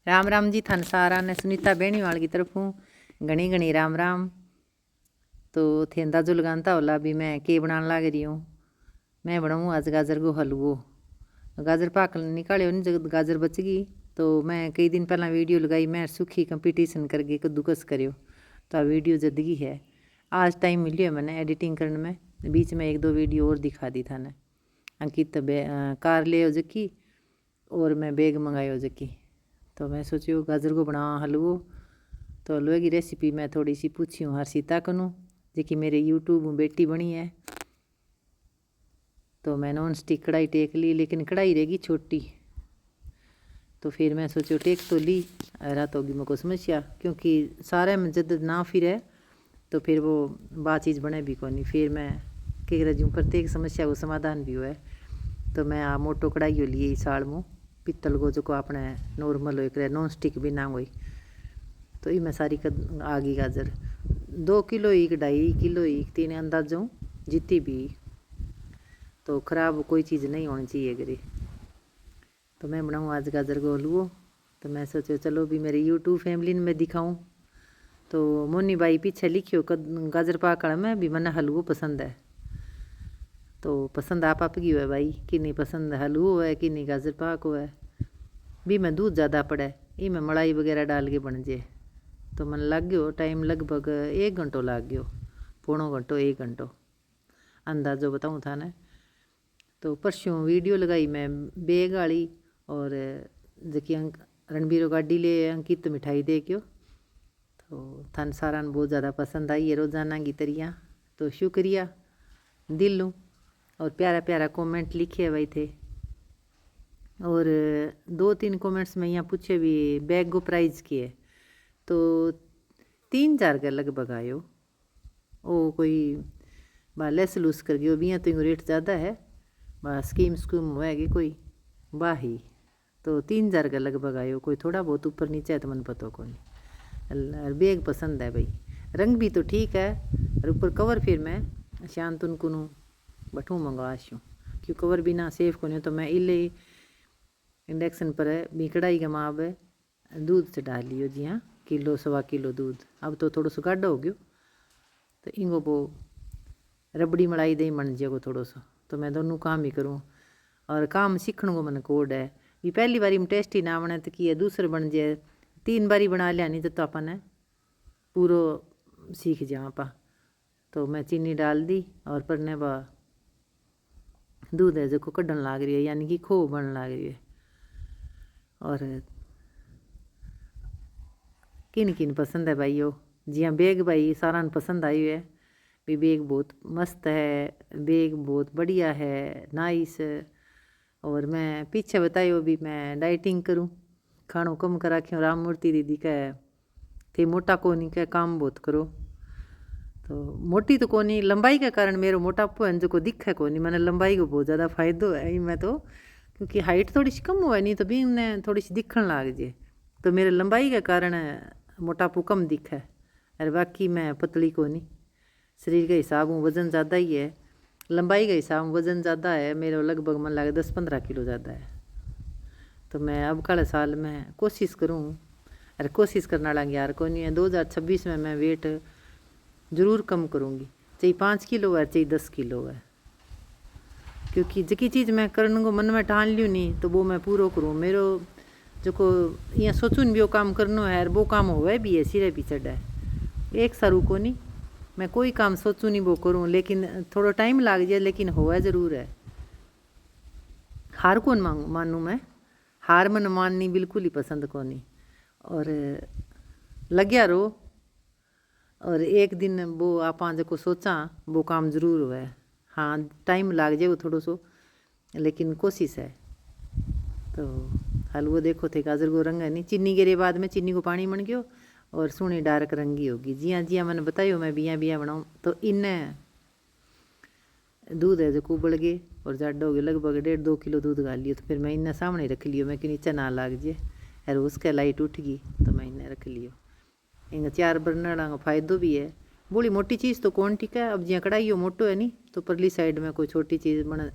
राम राम जी थान सारा ने सुनीता बेणीवाल की तरफों घनी घनी राम राम। तो थे अंदाजो लगाता होला भी मैं के बनाने लाग रही हूँ। मैं बनाऊँ आज गाजर को हलवो। गाजर पाक निकाले नहीं जब गाजर बच गई तो मैं कई दिन पहला वीडियो लगाई मैं सूखी कंपटीशन करके कद्दूकस करियो तो आ वीडियो जदगी है। आज टाइम मिलियो मैंने एडिटिंग करने में, बीच में एक दो वीडियो और दिखा दी था ने। अंकित कार ले हो जकी और मैं बैग मंगायो जकी। तो मैं सोचियो गाजर को बना हलवो। तो हलवे की रेसिपी मैं थोड़ी सी पूछी हूँ हर्षिता कनू जी मेरे यूट्यूब में बेटी बनी है। तो मैं नॉन स्टिक कढ़ाई टेक ली लेकिन कढ़ाई रहेगी छोटी। तो फिर मैं सोचो टेक तो ली रात होगी मेरे को समस्या क्योंकि सारे में जद ना फिर तो फिर वो बात चीज़ बने भी कौन। फिर मैं कह रही हूँ प्रत्येक समस्या को समाधान भी हुआ है। तो मैं आ मोटो कढ़ाई लिए इस साल में पित्तल को जो को अपने नॉर्मल हो नॉन स्टिक भी ना हुई। तो ये मैं सारी आ गई गाजर 2 किलो एक 2.5 किलो एक 3 अंदाजों जितनी भी तो ख़राब कोई चीज़ नहीं होनी चाहिए अगर। तो मैं बनाऊँ आज गाजर को हलवो। तो मैं सोचो चलो भी मेरे यूट्यूब फैमिली में दिखाऊँ। तो मोनी बाई पीछे लिखियो गाजर पाक में भी मना हलवो पसंद है। तो पसंद आप की है भाई कि नहीं पसंद हलवो है कि नहीं गाजर पाक हो है भी मैं दूध ज़्यादा पड़े ये मैं मलाई वगैरह डाल के बन जाए। तो मन लग गयो टाइम लगभग 1 घंटो लग गयो, पौनो घंटो 1 घंटो अंदाजो बताऊँ था ने। तो परसों वीडियो लगाई मैं बेग वाली और जकी रणबीरो गाड़ी ले अंकित मिठाई दे क्यों। तो थान सारा बहुत ज़्यादा पसंद आई है रोज़ाना की तरिया। तो शुक्रिया दिल और प्यारा प्यारा कमेंट लिखे भाई थे। और 2-3 कमेंट्स में यहाँ पूछे भी बैग को प्राइस की है। तो 3,000 के लगभग आयो। ओ कोई लेस लूस कर गयो भी तो रेट ज़्यादा है स्कीम होएगी कोई बाही। तो 3,000 के लगभग आयो कोई थोड़ा बहुत ऊपर नीचे है तो मन पता को नहीं। बैग पसंद है भाई रंग भी तो ठीक है और ऊपर कवर फिर मैं शांतन को बठू मंगवाशूँ क्यों कवर बिना सेफ को नहीं। तो मैं इले इंडक्शन पर भी कढ़ाई का माप दूध से डाल लियो जी हाँ किलो 1.25 किलो दूध। अब तो थोड़ा सो गाढ़ा हो गयो तो इंगो वो रबड़ी मलाई दही बन जाएगो थोड़ो सो। तो मैं दोनों काम ही करूँ और काम सीखने को मन कोड है भी पहली बारी में टेस्टी ना बने तो किए दूसरे बन जाए 3 बारी बना लिया नहीं तो अपन पूरो सीख जा आपा। तो मैं चीनी डाल दी और परने बा दूध है जो को कढ़न लाग रही है यानी कि खो बन लाग रही है। और किन किन पसंद है भाई हो जी हाँ बैग भाई सारा पसंद आई है भी बैग बहुत मस्त है बैग बहुत बढ़िया है नाइस। और मैं पीछे बताइयो भी मैं डाइटिंग करूँ खानों कम करा क्यों राम मूर्ति दीदी का थे मोटा को नहीं का काम बहुत करो। तो मोटी तो कोनी लंबाई के कारण मेरे मोटापो है जो को दिखे को नहीं मैंने लंबाई को बहुत ज़्यादा फायदो है मैं तो क्योंकि हाइट थोड़ी सी कम हुआ नहीं तो भी इन्हें थोड़ी सी दिखने लाग जाए। तो मेरे लंबाई के कारण मोटापो कम दिखे और बाकी मैं पतली को नहीं शरीर के हिसाब में वज़न ज़्यादा ही है लंबाई के हिसाब में वज़न ज़्यादा है मेरे लगभग मन लगे 10-15 किलो ज़्यादा है। तो मैं अब कल साल में कोशिश करूँ अरे कोशिश करना लगे यार को नहीं है 2026 में मैं वेट ज़रूर कम करूँगी चाहे 5 किलो है चाहे 10 किलो है क्योंकि जकी चीज़ मैं करने को मन में ठान लियो नहीं तो वो मैं पूरा करूँ। मेरो जो को यहाँ सोचूँ भी वो काम करना है वो काम होवे भी है सिरे पीछे है एक सारू को नहीं मैं कोई काम सोचूँ नहीं वो करूँ लेकिन थोड़ा टाइम लग जाए लेकिन होवे ज़रूर है। हार कौन मानूँ मैं हार मन माननी बिल्कुल ही पसंद को नहीं और लग्या रहो और एक दिन वो आप जो सोचा वो काम ज़रूर हुआ है। हाँ टाइम लग जाए वो थोड़ो सो लेकिन कोशिश है। तो हलवो देखो थे गाजर को रंग है नहीं चीनी गिरे बाद में चीनी को पानी बन गयो और सोनी डार्क रंगी होगी जी हाँ मैंने बताइयो मैं बिया बनाऊँ। तो इन्हें दूध है जो कुबड़ गए और जाडा हो गया लगभग 1.5-2 किलो दूध गाल लियो। तो फिर मैं इन्हें सामने रख लियो मैं कि नीचे ना लाग जाए और उसके लाइट उठ गई तो मैं इन्हें रख लियो। इंग 4 बर्नर का फायदो भी है बोली मोटी चीज़ तो कौन ठीक है। अब जिया कढ़ाई हो मोटो है नहीं तो परली साइड में कोई छोटी चीज़ बना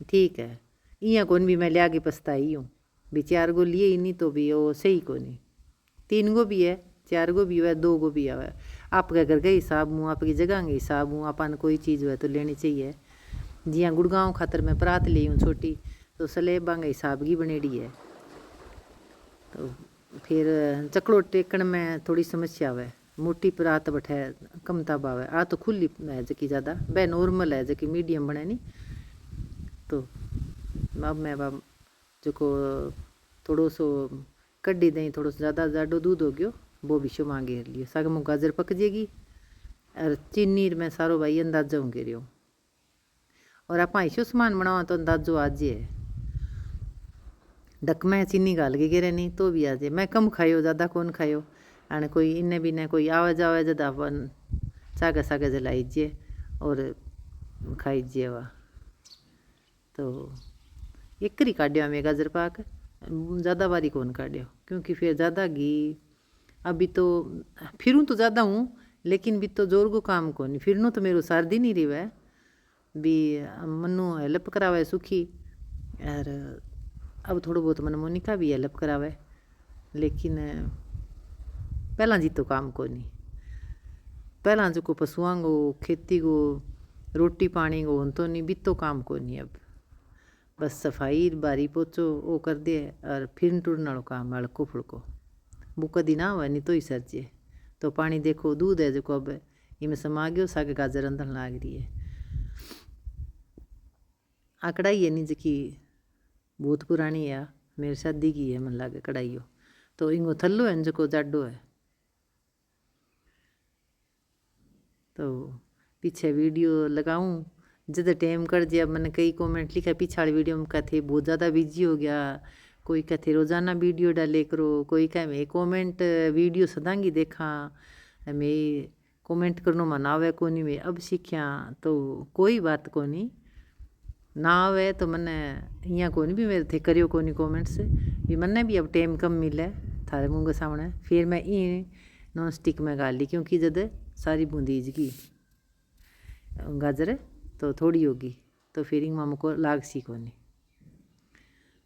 ठीक है इं कौन भी मैं लिया के पछताई हूँ भी 4 गो लिए ही नहीं तो भी वो सही को नहीं। 3 गो भी है, 4 गो भी है, 2 गो भी है। आपके घर के हिसाब हूँ, आपकी जगह के हिसाब हूँ, अपन कोई चीज़ हुआ तो लेनी चाहिए। जियाँ गुड़गांव खातर मैं परात ली हूँ छोटी, तो स्लेबां के हिसाब की बनेड़ी है। तो फिर चकड़ो टेकण में थोड़ी समस्या है, मोटी परात बठे कम ताब आवे। आ तो खुली है जकी ज़्यादा, वह नॉर्मल है जकी मीडियम बने नहीं। तो अब मैं जो थोड़ो सो कड्डी दें, थोड़ो सो ज़्यादा जाडो दूध हो गयो, वो भी शो मांगे घेर लियो। साग में गाजर पक जाएगी और चीनी में सारो भाई अंदाजा हूँ घेरियो। और आप ऐसो सामान बनावा तो अंदाजो आज है। डक में चीनी गाल के गिरे नहीं तो भी आ जाए। मैं कम खायो, ज़्यादा कौन खायो। आने कोई इन्हें भी ने कोई आवे जावे जब अपन सागे सागे जलाइए और खाइए वह। तो एक करी काटिया में गाजर पाक, ज़्यादा बारी कौन काटियो, क्योंकि फिर ज़्यादा घी। अभी तो फिरूँ तो ज़्यादा हूँ, लेकिन भी तो जोर को काम को नहीं फिरनू तो मेरे सर्दी नहीं रही है भी मनु हेल्प करावे सुखी। और अब थोड़ा बहुत मन मोनिका भी हेल्प करावे, लेकिन पहला जी तो काम को नहीं। पहला जो को पशुओं को खेती को रोटी पानी को तो नहीं भी तो काम को नहीं। अब बस सफाई बारी पोचो वो कर दे और फिर टूरने वालों काम हल्को फुल्को वो कदी ना हुआ नहीं तो ही सरजे। तो पानी देखो दूध है जो अब इमें समा गयो, सागे गाजर अंदर लाग रही है। आ कढ़ाई है नहीं जकी बहुत पुरानी है, मेरी शादी की है मन लागे कढ़ाई हो। तो इंगो थल्लो है जो जाडो है। तो पीछे वीडियो लगाऊं जब टाइम कर दिया। मैंने कई कमेंट लिखा पिछाड़ी वीडियो में कहते बहुत ज़्यादा बिजी हो गया, कोई कहते रोज़ाना वीडियो डाले करो, कोई कहे मैं कमेंट वीडियो सदांगी देखा, मैं कमेंट करनो मन आवे को नहीं, मैं अब सीख्या। तो कोई बात को नहीं ना आवे तो मैंने यहाँ को नहीं भी मेरे थे करियो को नहीं कमेंट से भी मैंने भी अब टाइम कम मिले थारे मुँह के सामने। फिर मैं ये नॉन स्टिक में गाल ली, क्योंकि जब सारी बूंदीज की गाजर तो थोड़ी होगी तो फिर मामू को लाग सी को नहीं।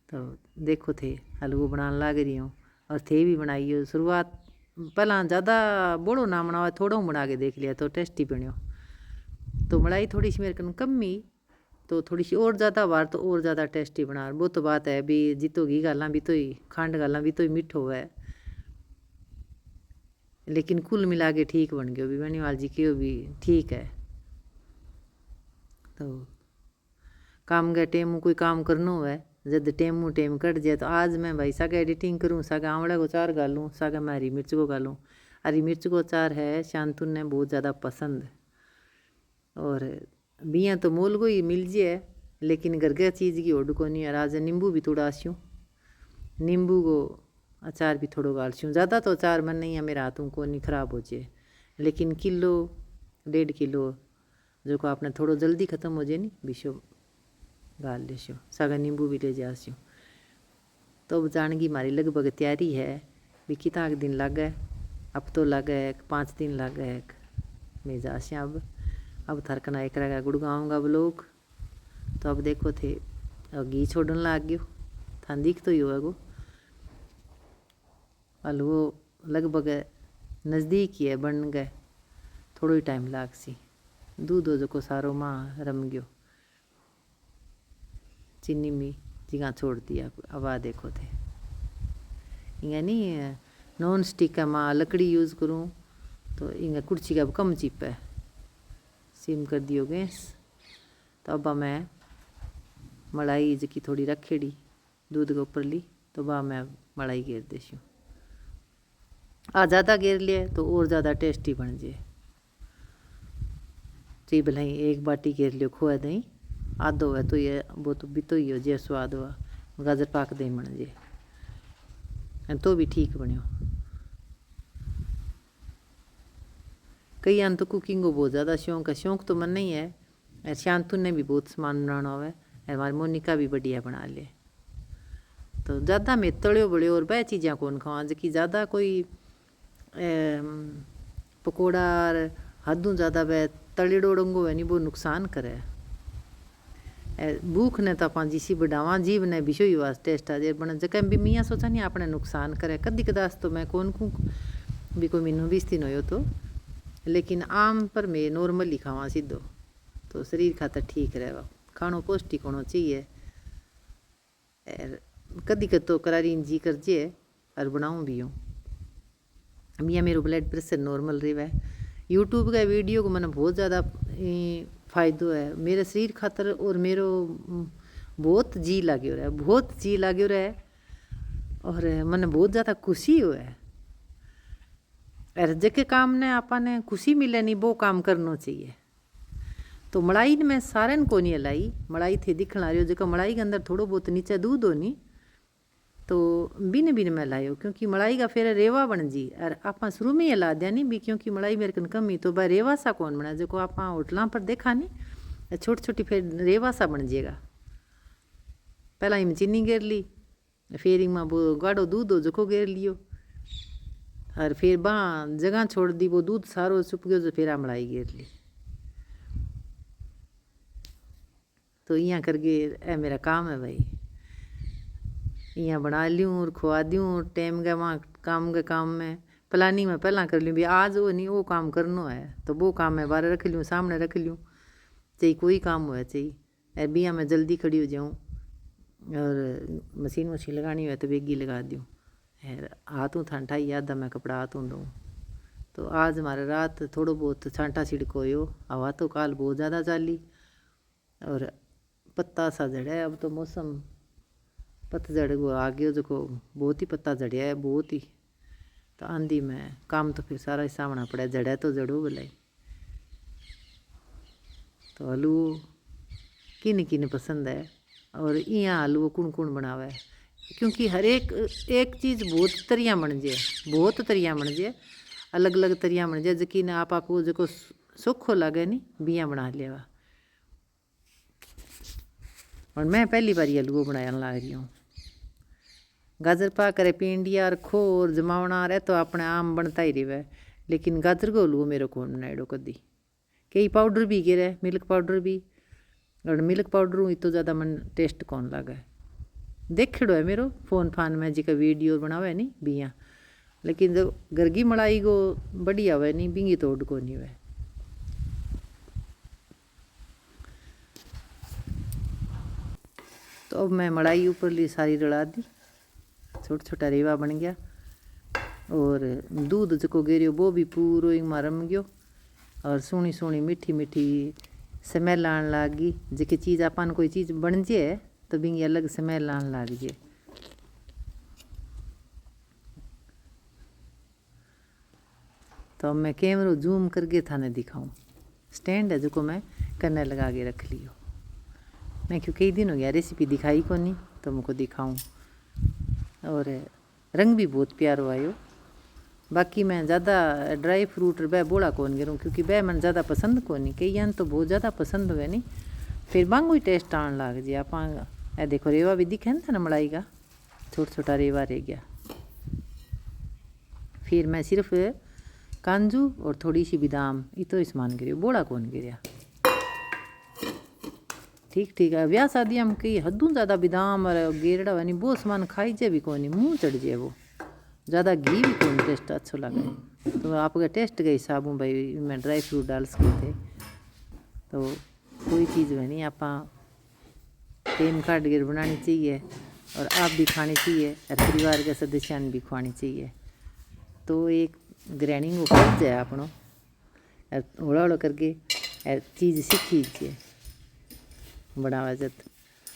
तो देखो थे हलवो बनाने लाग रही हूँ और थे भी बनाई हो शुरुआत। पहला ज़्यादा बड़ो ना बनावा, थोड़ा बना के देख लिया तो टेस्टी बनो। तो मलाई थोड़ी सी मेरे कन कमी, तो थोड़ी सी और ज़्यादा बार तो और ज़्यादा टेस्टी बना। वो तो बात है भी जितो घी गाला भी तो ही खंड गाला भी तो ही मिठो है, लेकिन कुल मिला के ठीक बन गयो भी बनीवाल जी की भी ठीक है। तो काम गए टेम कोई काम करनो है जब टेम कट जाए तो आज मैं भाई सागे एडिटिंग करूँ, सागे आंवले को अचार गालूँ, सागे मैं हरी मिर्च को गालूँ। हरी मिर्च को अचार है शांतुन ने बहुत ज़्यादा पसंद। और बिया तो मोल को ही मिल जाए, लेकिन घर के चीज़ की ओड को नहीं। और आज नींबू भी थोड़ा आस्यूँ, नींबू को अचार भी थोड़ो गालसूँ। ज़्यादा तो अचार मन नहीं है मेरा हाथों को नहीं खराब हो जाए, लेकिन किलो 1.5 किलो जो को आपने थोड़ो जल्दी ख़त्म हो जाए नहीं बिशो गाल लेशो। सागा नींबू भी ले जास्यूँ। तो अब जानगी मारी लगभग तैयारी है भी कितना दिन लगे। अब तो लगे 5 दिन लगे मैं जास्या। अब थरकना एक रहेगा गुड़गांव ब्लॉग। तो अब देखो थे घी छोड़न लाग गयो था दिख तो ही होगा हलवो लगभग नज़दीक ही है बन गए, थोड़ो ही टाइम लाग सी। दूध हो जो को सारो माँ रम गयो, चीनी में जिगा छोड़ दिया। अब आ देखो थे इंगा नहीं नॉन स्टिक का माँ लकड़ी यूज़ करूँ तो इंगा कुर्सी का कम चिप है। सिम कर दियो गैस। तो अब मैं मलाई जकी थोड़ी रखेड़ी दूध के ऊपर ली, तो बा मैं मलाई घेर देशूँ। आ ज़्यादा घेर लिए तो और ज़्यादा टेस्टी बन जाए। ची भलाई 1 बाटी घेर लियो खोआ दही, आधो है तो ये वो तो भी तो ही हो जे स्वाद हुआ गाजर पाक दही बन जाए तो भी ठीक बनो। कई आन तो कुकिंग को बहुत ज़्यादा शौक है, शौक तो मन नहीं है। शांतु ने भी बहुत सामान बनाना हुआ है, हमारी मोनिका भी बढ़िया बना ले। तो ज़्यादा मैं तड़ियो बड़े और वह चीज़ें कौन खावा जबकि ज़्यादा कोई पकौड़ा हदों ज़्यादा वह तड़ेड़ो डंगो है नहीं वो नुकसान करे। भूख ने तो आप जिसी बढ़ावा जीव ने भी ही वास टेस्ट आ जाए बन जगह भी मियाँ सोचा नहीं अपने नुकसान करे कदी कदास तो मैं कौन कूँ भी कोई मीनू भी स्थिन हो तो लेकिन आम पर मैं नॉर्मल ही खावा सीधो तो शरीर खातर ठीक रहेगा खानो पौष्टिक होना चाहिए। कदी कद तो करारी जी कर जे और बनाऊँ भी हूँ। मियाँ मेरो ब्लड प्रेशर नॉर्मल रहा है। यूट्यूब का वीडियो को मैंने बहुत ज़्यादा फ़ायदो है मेरे शरीर खातर और मेरो बहुत जी लाग्यो रहा है बहुत जी लाग्यो रहा है और मैंने बहुत ज़्यादा खुशी हो है। और जके काम ने आपने खुशी मिले नहीं वो काम करना चाहिए। तो मलाई ने मैं सारे को नहीं लाई मलाई थे दिखण आ रही हो जो मलाई के अंदर थोड़ो बहुत नीचे दूध हो नहीं तो बिन बिन मैं लायो क्योंकि मलाई का फिर रेवा बन जी और आप शुरू में ही ला दिया नहीं भी क्योंकि मलाई मेरे कन कमी तो भाई रेवा सा कौन बना जो आप होटलों पर देखा नहीं छोटी छोटी फिर रेवा सा बन जाएगा। पहला ही चीनी गेर ली फिर इमा वो गाढ़ो दूध हो जो गेर लियो और फिर बाँ जगह छोड़ दी वो दूध सारो चुप गयो जो फिर आ मलाई गेर ली। तो यहाँ करके ए मेरा काम है भाई यहाँ बना लूँ और खुआ दूँ टाइम के वहाँ काम में प्लानिंग में पहला कर लूँ भी आज वो नहीं वो काम करना है तो वो काम मैं बाहर रख लूँ सामने रख लूँ चाहे कोई काम हो चाहिए बिया मैं जल्दी खड़ी हो जाऊँ और मशीन लगानी हो तो बेगी लगा दूँ हाथों ठंडा ही आधा मैं कपड़ा हाथों दूँ। तो आज हमारे रात थोड़ो बहुत छांटा छिड़को हो हवा तो काल बहुत ज़्यादा चाली और पत्ता सा झड़ा है। अब तो मौसम पतझड़ वो आ गया जो बहुत ही पत्ता झड़िया है बहुत ही तो आंधी में काम तो फिर सारा ही सामना पड़ा झड़ा तो जड़ो बोले। तो हलवो किन किन पसंद है और यहाँ हलवो कौन कौन बनावे क्योंकि हर एक चीज़ बहुत तरिया बन जाए बहुत तरिया बन जाए अलग अलग तरिया बन जाए यकीन आपको जो सुखो लगे नहीं बिया बना लिया। और मैं पहली बार हलवो बनाया लग रही हूँ गाजर पा करे पिंडिया और खो और जमावना रहे तो अपने आम बनता ही रहे लेकिन गाजर को हलवो मेरे को बनाएड़ो कदी कई पाउडर भी गिरे मिल्क पाउडर भी और मिल्क पाउडर तो ज़्यादा मन टेस्ट कौन लगे देखड़ो है मेरो फोन फान में जी का वीडियो बनावे नहीं बिया लेकिन जो घर की मलाई को बढ़िया हुए नहीं बिंगी तोड़ को नहीं हुए। तो अब मैं मलाई ऊपर ली सारी रला दी छोटा छोटा रेवा बन गया और दूध जो गेरियो वो भी पूरो ही रम गयो और सोनी सोनी मीठी मीठी स्मेल आन लग गई जी चीज़ अपन कोई चीज़ बन जाए तो बिंगी अलग स्मेल आन लग जाए। तो अब मैं कैमरो जूम करके थाने दिखाऊं स्टैंड है जो मैं कन्ने लगा के रख लियो मैं क्यों कई दिन हो गया रेसिपी दिखाई को नहीं तो मुझको दिखाऊं और रंग भी बहुत प्यारो आयो। बाकी मैं ज़्यादा ड्राई फ्रूट वह बोला कौन गिरूँ क्योंकि वह मन ज़्यादा पसंद को नहीं कई तो बहुत ज़्यादा पसंद हुए नहीं फिर बांगो ही टेस्ट आन लग जाए आप देखो रेवा भी दिखे ना था मलाई का छोटा छोटा रेवा रह गया। फिर मैं सिर्फ कांजू और थोड़ी सी बादाम इतो सामान गिरियो बोला कौन गिरिया ठीक ठीक है। ब्याह शादी में कई हदों ज़्यादा बादाम और गेरड़ा वानी वो सामान खाई जाए भी कौन मुँह चढ़ जाए वो ज़्यादा घी भी कौन टेस्ट अच्छा लगे तो आपके टेस्ट के हिसाब भाई मैं ड्राई फ्रूट डाल सकते थे तो कोई चीज़ है नहीं आप टेम काट गिर बनानी चाहिए और आप भी खानी चाहिए और परिवार के सदस्यों ने भी खुआनी चाहिए। तो एक ग्रैंडिंग को फर्ज है अपनो हौला हौला करके चीज़ सीखी जाए बनावा जत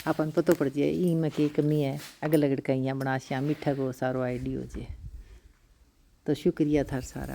अपन पतो पड़ जाए ई में की कमी है अगल अगड़ कहीं बना श्या मीठा को सारो आइडियो जे। तो शुक्रिया थार सारा।